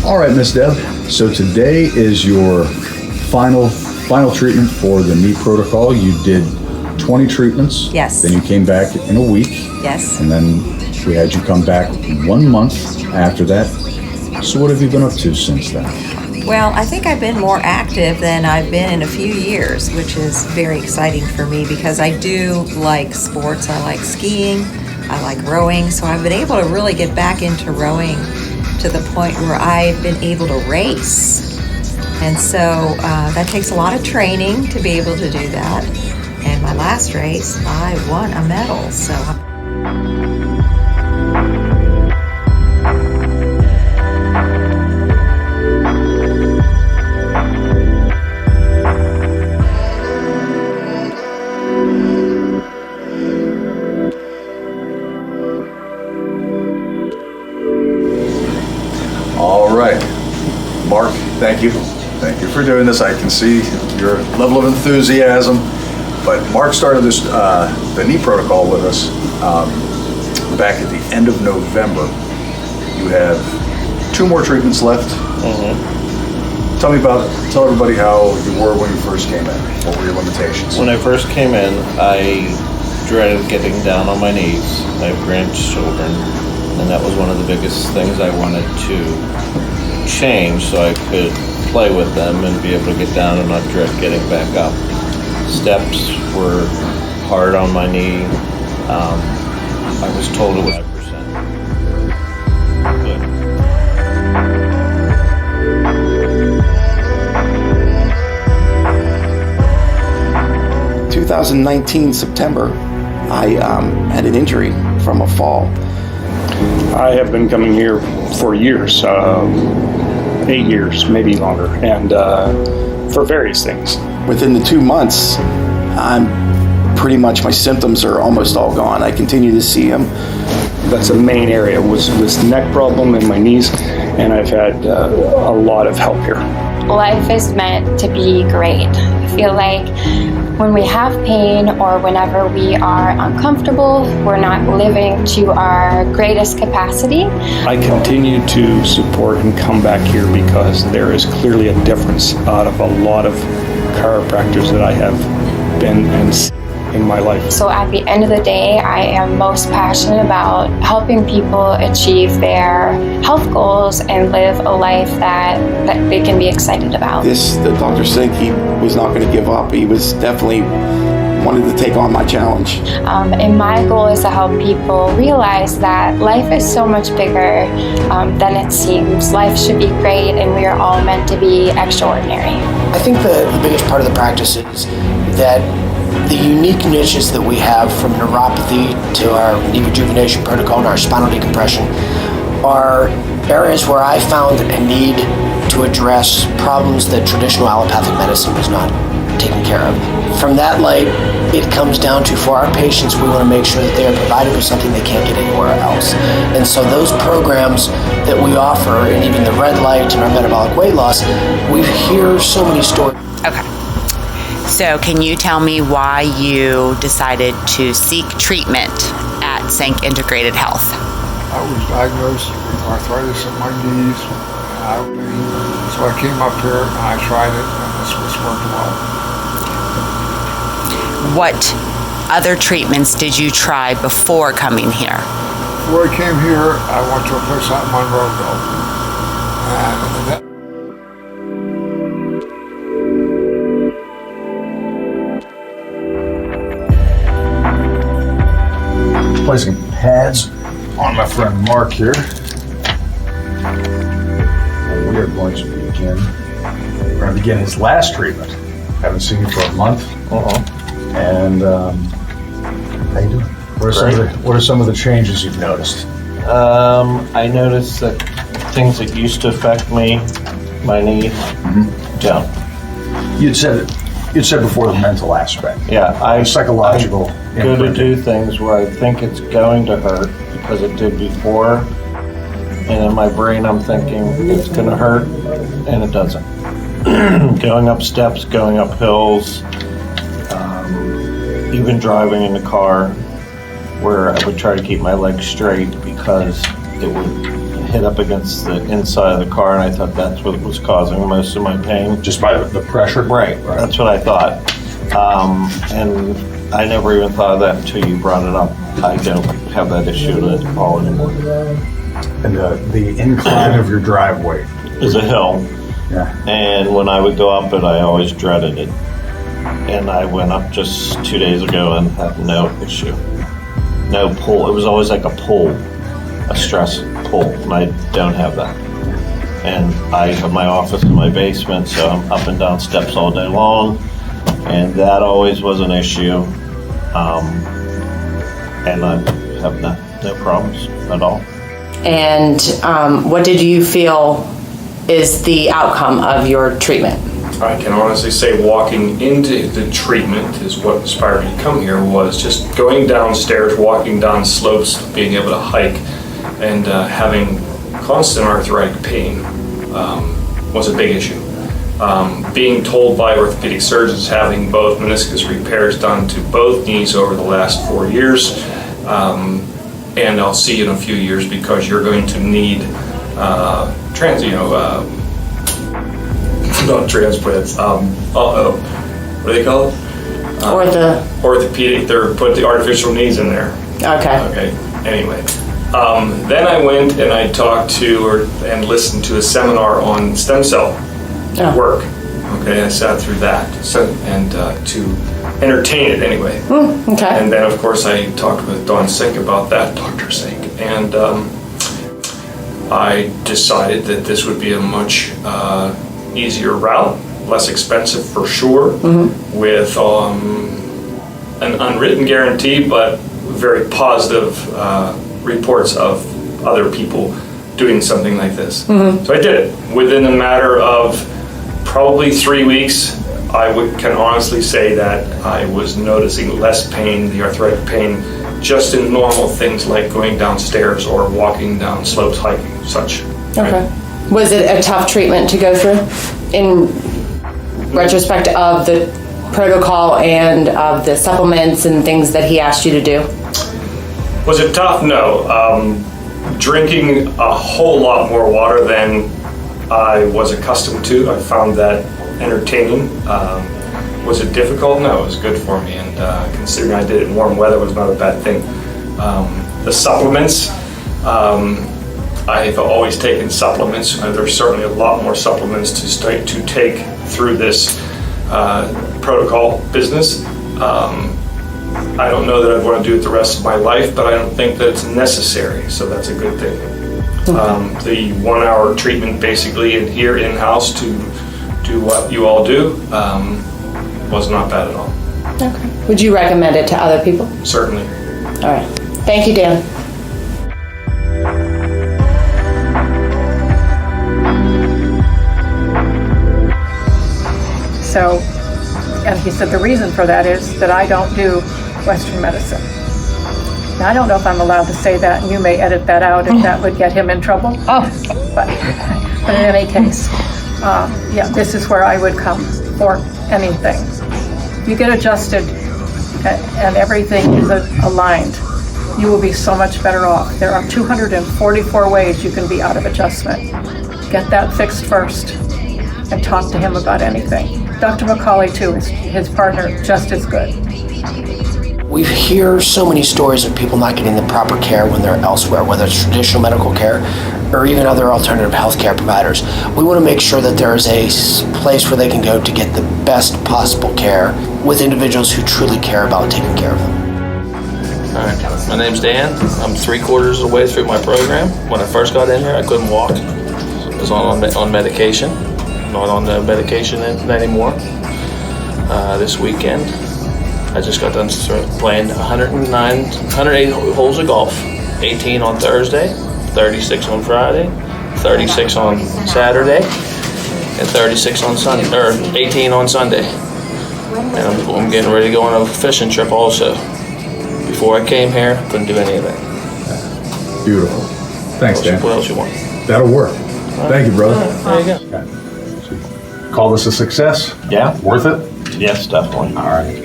All right, Miss Deb. So today is your final treatment for the knee protocol. You did 20 treatments. Yes. Then you came back in a week. Yes. And then we had you come back 1 month after that. So what have you been up to since then? Well, I think I've been more active than I've been in a few years, which is very exciting for me because I do like sports. I like skiing. I like rowing. So I've been able to really get back into rowing to the point where I've been able to race. And so that takes a lot of training to be able to do that. And my last race, I won a medal. So. All right. Mark, thank you. Thank you for doing this. I can see your level of enthusiasm. But Mark started this the knee protocol with us back at the end of November. You have 2 more treatments left. Mm-hmm. Tell everybody how you were when you first came in. What were your limitations? When I first came in, I dreaded getting down on my knees. I have grandchildren, and that was one of the biggest things I wanted to change so I could play with them and be able to get down and not dread getting back up. Steps were hard on my knee. I was told it was 5%. Good. 2019 September, I had an injury from a fall. I have been coming here for years, 8 years, maybe longer, and for various things. Within the 2 months, my symptoms are almost all gone. I continue to see them. That's the main area, was this neck problem in my knees, and I've had a lot of help here. Life is meant to be great. I feel like when we have pain or whenever we are uncomfortable, we're not living to our greatest capacity. I continue to support and come back here because there is clearly a difference out of a lot of chiropractors that I have been in my life. So at the end of the day, I am most passionate about helping people achieve their health goals and live a life that they can be excited about. The Dr. Cenk, he was not going to give up. He was definitely wanted to take on my challenge. And my goal is to help people realize that life is so much bigger than it seems. Life should be great, and we are all meant to be extraordinary. I think the biggest part of the practice is that the unique niches that we have, from neuropathy to our knee rejuvenation protocol and our spinal decompression, are areas where I found a need to address problems that traditional allopathic medicine was not taking care of. From that light, it comes down to, for our patients, we want to make sure that they are provided with something they can't get anywhere else. And so those programs that we offer, and even the red light and our metabolic weight loss, we hear so many stories. Okay. So can you tell me why you decided to seek treatment at Cenk Integrated Health? I was diagnosed with arthritis in my knees and eye pain. So I came up here and I tried it, and this worked well. What other treatments did you try before coming here? Before I came here, I went to a place out in Monroeville. And that Placing pads on my friend Mark here. We are going to begin his last treatment. Haven't seen you for a month. And how you doing? What are some of the changes you've noticed? I noticed that things that used to affect me, my knee, don't. You'd said before the mental aspect. Yeah, psychological. I go to do things where I think it's going to hurt because it did before, and in my brain I'm thinking it's going to hurt, and it doesn't. Going up steps, going up hills, even driving in the car, where I would try to keep my legs straight because it would hit up against the inside of the car, and I thought that's what was causing most of my pain. Just by the pressure? Right. That's what I thought. And I never even thought of that until you brought it up. I don't have that issue at all anymore. And the incline of your driveway It's a hill. Yeah. And when I would go up it, I always dreaded it. And I went up just 2 days ago and had no issue. No pull. It was always like a pull, a stress pull, and I don't have that. And I have my office in my basement, so I'm up and down steps all day long, and that always was an issue. And I have no problems at all. And what did you feel is the outcome of your treatment? I can honestly say walking into the treatment is what inspired me to come here, was just going downstairs, walking down slopes, being able to hike, and having constant arthritic pain was a big issue. Being told by orthopedic surgeons, having both meniscus repairs done to both knees over the last 4 years, and I'll see you in a few years because you're going to need not transplants. What do they call it? Orthopedic. They're put the artificial knees in there. Okay. Anyway, then I went and I talked to and listened to a seminar on stem cell work. Okay, I sat through that and to entertain it anyway. Okay. And then of course I talked with Cihs about that, Dr. Cenk, and I decided that this would be a much easier route, less expensive for sure, with an unwritten guarantee, but very positive reports of other people doing something like this. So I did it. Within a matter of probably 3 weeks, I can honestly say that I was noticing less pain, the arthritic pain, just in normal things like going downstairs or walking down slopes, hiking, such. Okay. Was it a tough treatment to go through in retrospect of the protocol and of the supplements and things that he asked you to do? Was it tough? No. Drinking a whole lot more water than I was accustomed to. I found that entertaining. Was it difficult? No, it was good for me, and considering I did it in warm weather, was not a bad thing. The supplements, I've always taken supplements. There's certainly a lot more supplements to take through this protocol business. I don't know that I'd want to do it the rest of my life, but I don't think that it's necessary, so that's a good thing. The 1 hour treatment basically here in-house to do what you all do was not bad at all. Okay. Would you recommend it to other people? Certainly. All right. Thank you, Dan. So, and he said the reason for that is that I don't do Western medicine. Now, I don't know if I'm allowed to say that, and you may edit that out if that would get him in trouble. But in any case, yeah, this is where I would come for anything. You get adjusted and everything is aligned, you will be so much better off. There are 244 ways you can be out of adjustment. Get that fixed first and talk to him about anything. Dr. McCauley, too, his partner, just as good. We hear so many stories of people not getting the proper care when they're elsewhere, whether it's traditional medical care or even other alternative health care providers. We want to make sure that there is a place where they can go to get the best possible care with individuals who truly care about taking care of them. All right, my name's Dan. I'm 3/4 of the way through my program. When I first got in here, I couldn't walk. I was on medication. Not on the medication anymore. This weekend, I just got done playing 108 holes of golf. 18 on Thursday, 36 on Friday, 36 on Saturday, and 36 on Sunday, or 18 on Sunday. And I'm getting ready to go on a fishing trip also. Before I came here, couldn't do any of that. Beautiful. Thanks, Dan. What else you want? That'll work. Thank you, brother. There you go. Call this a success? Yeah. Worth it? Yes, definitely. All right.